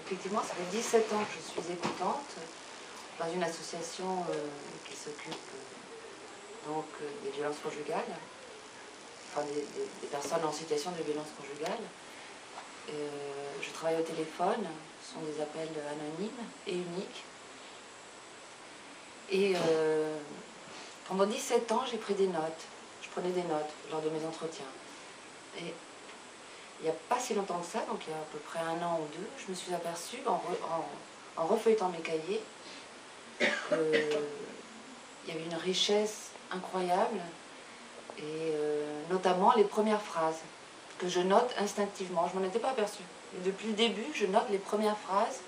effectivement, ça fait 17 ans que je suis écoutante dans une association qui s'occupe donc des violences conjugales, enfin des personnes en situation de violence conjugale. Je travaille au téléphone, ce sont des appels anonymes et uniques. Et pendant 17 ans, j'ai pris des notes. Je prenais des notes lors de mes entretiens. Et il n'y a pas si longtemps que ça, donc il y a à peu près 1 an ou 2, je me suis aperçue en refeuilletant mes cahiers qu'il y avait une richesse incroyable, et notamment les premières phrases que je note instinctivement. Je ne m'en étais pas aperçue. Et depuis le début, je note les premières phrases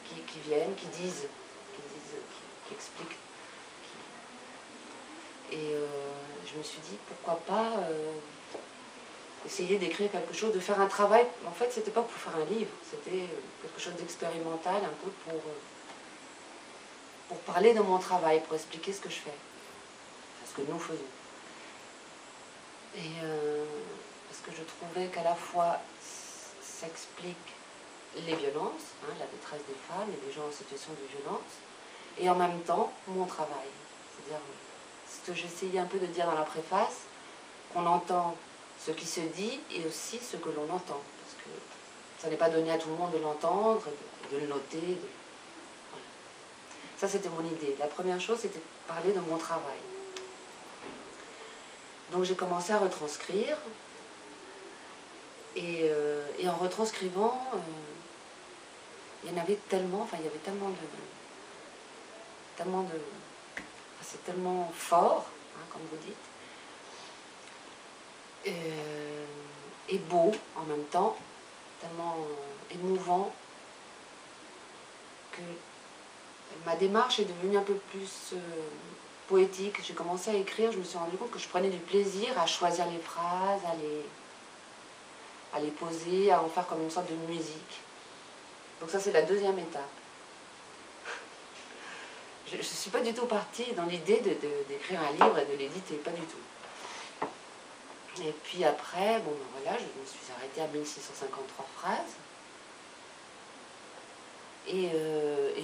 qui viennent, qui expliquent. Et je me suis dit, pourquoi pas essayer d'écrire quelque chose, de faire un travail. En fait, c'était pas pour faire un livre, c'était quelque chose d'expérimental, un peu pour parler de mon travail, pour expliquer ce que je fais, ce que nous faisons. Et parce que je trouvais qu'à la fois, ça explique les violences, hein, la détresse des femmes et des gens en situation de violence, et en même temps, mon travail. C'est-à-dire, ce que j'essayais un peu de dire dans la préface, qu'on entend ce qui se dit et aussi ce que l'on entend. Parce que ça n'est pas donné à tout le monde de l'entendre, de le noter. Voilà. Ça, c'était mon idée. La première chose, c'était de parler de mon travail. Donc j'ai commencé à retranscrire. Et en retranscrivant, il y en avait tellement, enfin il y avait tellement de c'est tellement fort, hein, comme vous dites, et beau en même temps, tellement émouvant, que ma démarche est devenue un peu plus poétique. J'ai commencé à écrire, je me suis rendu compte que je prenais du plaisir à choisir les phrases, à les poser, à en faire comme une sorte de musique. Donc ça, c'est la deuxième étape. Je ne suis pas du tout partie dans l'idée d'écrire un livre et de l'éditer, pas du tout. Et puis après, bon ben voilà, je me suis arrêtée à 1653 phrases. Et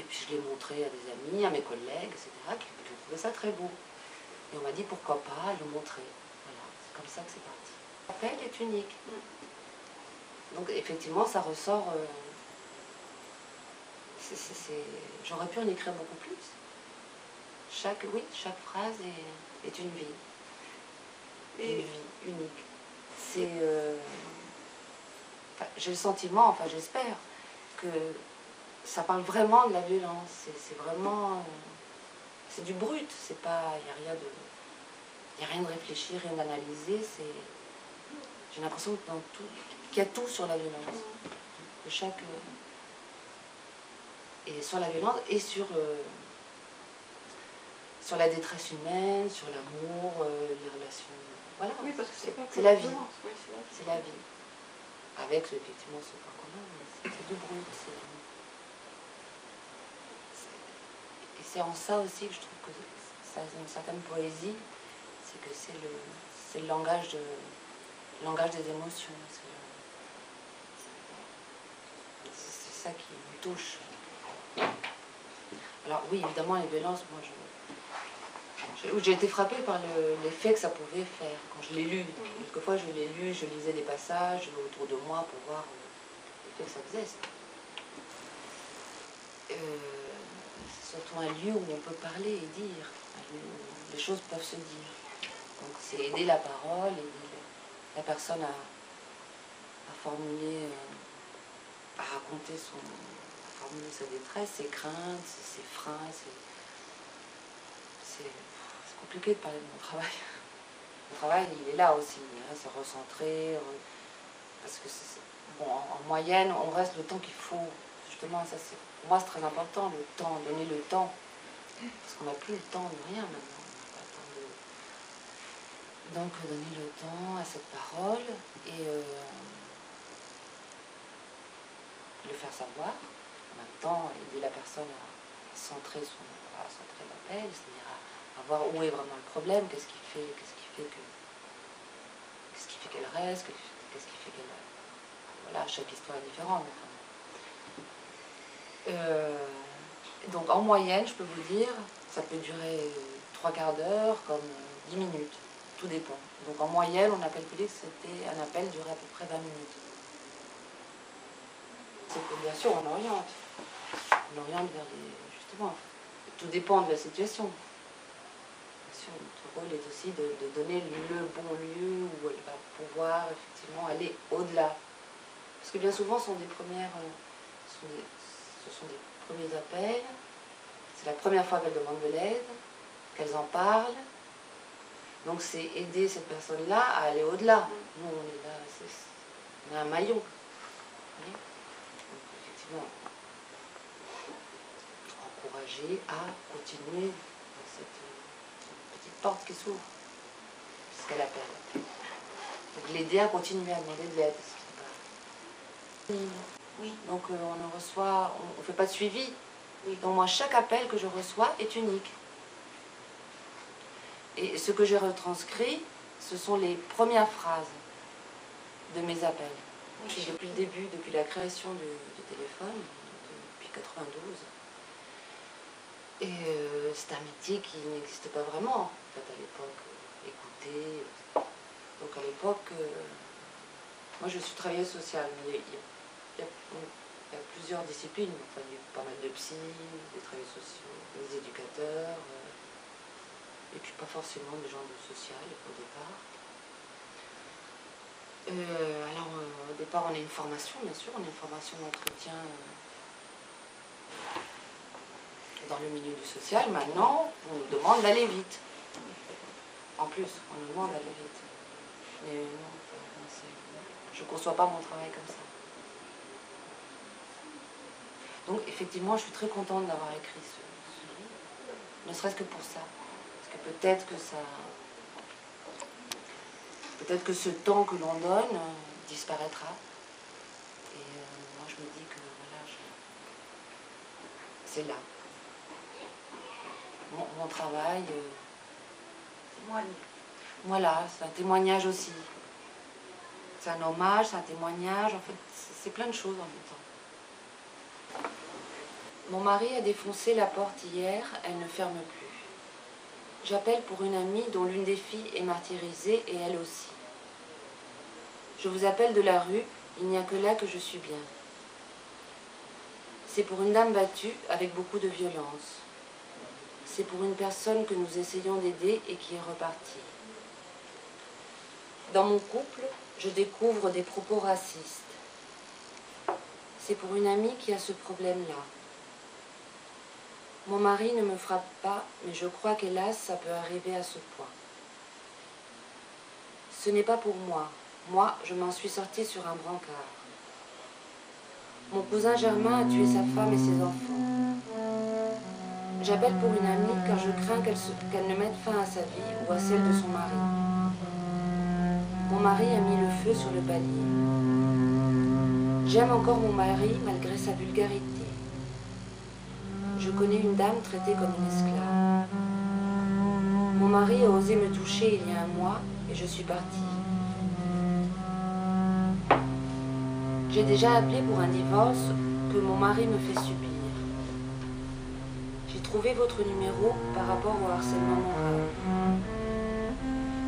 puis je l'ai montré à des amis, à mes collègues, etc., qui trouvaient ça très beau. Et on m'a dit pourquoi pas le montrer. Voilà, c'est comme ça que c'est parti. L'appel est unique. Donc effectivement, ça ressort. J'aurais pu en écrire beaucoup plus. Chaque phrase est une vie. Une vie unique. C'est. J'ai le sentiment, enfin j'espère, que ça parle vraiment de la violence. C'est vraiment. C'est du brut. C'est pas. Il n'y a rien de réfléchi, rien d'analysé. J'ai l'impression que dans tout, qu'il y a tout sur la violence. De chaque. Et sur la violence et sur la détresse humaine, sur l'amour, les relations. Voilà, oui, parce que c'est la vie. Oui, c'est la vie. Avec effectivement ce point commun, c'est du brut. Et c'est en ça aussi que je trouve que ça a une certaine poésie, c'est que c'est le langage des émotions. C'est ça qui me touche. Alors oui, évidemment, les violences, moi, j'ai été frappée par l'effet que ça pouvait faire quand je l'ai lu. Quelquefois, je l'ai lu, je lisais des passages autour de moi pour voir l'effet que ça faisait. C'est surtout un lieu où on peut parler et dire, où les choses peuvent se dire. Donc c'est aider la parole, aider la personne à formuler, à raconter formuler sa détresse, ses craintes, ses freins. C'est compliqué de parler de mon travail. Mon travail, il est là aussi, hein, c'est recentré, parce que bon, en moyenne, on reste le temps qu'il faut. Justement, ça, pour moi, c'est très important, le temps, donner le temps. Parce qu'on n'a plus le temps de rien maintenant. On n'a pas le temps de... Donc, donner le temps à cette parole et le faire savoir. En même temps, aider la personne à centrer l'appel, c'est-à-dire à voir où est vraiment le problème, qu'est-ce qui fait qu'elle reste, qu'est-ce qui fait qu'elle... Voilà, chaque histoire est différente. Donc en moyenne, je peux vous dire, ça peut durer 3/4 d'heure comme 10 minutes, tout dépend. Donc en moyenne, on a calculé que c'était un appel durait à peu près 20 minutes. C'est que bien sûr, on oriente. On oriente vers les... justement, tout dépend de la situation. Bien sûr, notre rôle est aussi de donner le bon lieu où elle va pouvoir effectivement aller au-delà. Parce que bien souvent, ce sont des premières... ce sont des premiers appels. C'est la première fois qu'elles demandent de l'aide, qu'elles en parlent. Donc c'est aider cette personne-là à aller au-delà. Nous, on est là, on a un maillon. Donc effectivement, encourager à continuer dans cette petite porte qui s'ouvre, c'est ce qu'elle appelle. Donc l'aider à continuer à demander de l'aide. Oui. Donc on reçoit, on ne fait pas de suivi. Oui. Donc moi, chaque appel que je reçois est unique. Et ce que j'ai retranscrit, ce sont les premières phrases de mes appels. Oui. Depuis le début, depuis la création du téléphone, depuis 92. Et c'est un métier qui n'existe pas vraiment. En fait, à l'époque, écouter. Donc à l'époque, moi je suis travailleuse sociale, mais il y a plusieurs disciplines. Enfin, il y a pas mal de psy, des travailleurs sociaux, des éducateurs, et puis pas forcément des gens de social au départ. Alors au départ on a une formation, bien sûr, on a une formation d'entretien dans le milieu du social. Maintenant, on nous demande d'aller vite. En plus, on nous demande d'aller vite. Mais non, je ne conçois pas mon travail comme ça. Donc effectivement, je suis très contente d'avoir écrit ce livre, ne serait-ce que pour ça. Parce que peut-être que ce temps que l'on donne disparaîtra. Et moi je me dis que voilà, c'est là. Mon travail, voilà, c'est un témoignage aussi. C'est un hommage, c'est un témoignage, en fait, c'est plein de choses en même temps. Mon mari a défoncé la porte hier, elle ne ferme plus. J'appelle pour une amie dont l'une des filles est martyrisée et elle aussi. Je vous appelle de la rue, il n'y a que là que je suis bien. C'est pour une dame battue avec beaucoup de violence. C'est pour une personne que nous essayons d'aider et qui est repartie. Dans mon couple, je découvre des propos racistes. C'est pour une amie qui a ce problème-là. Mon mari ne me frappe pas, mais je crois qu'hélas, ça peut arriver à ce point. Ce n'est pas pour moi. Moi, je m'en suis sortie sur un brancard. Mon cousin Germain a tué sa femme et ses enfants. J'appelle pour une amie car je crains qu'elle ne mette fin à sa vie ou à celle de son mari. Mon mari a mis le feu sur le palier. J'aime encore mon mari malgré sa vulgarité. Je connais une dame traitée comme une esclave. Mon mari a osé me toucher il y a un mois et je suis partie. J'ai déjà appelé pour un divorce que mon mari me fait subir. J'ai trouvé votre numéro par rapport au harcèlement moral.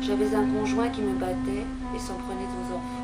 J'avais un conjoint qui me battait et s'en prenait aux enfants.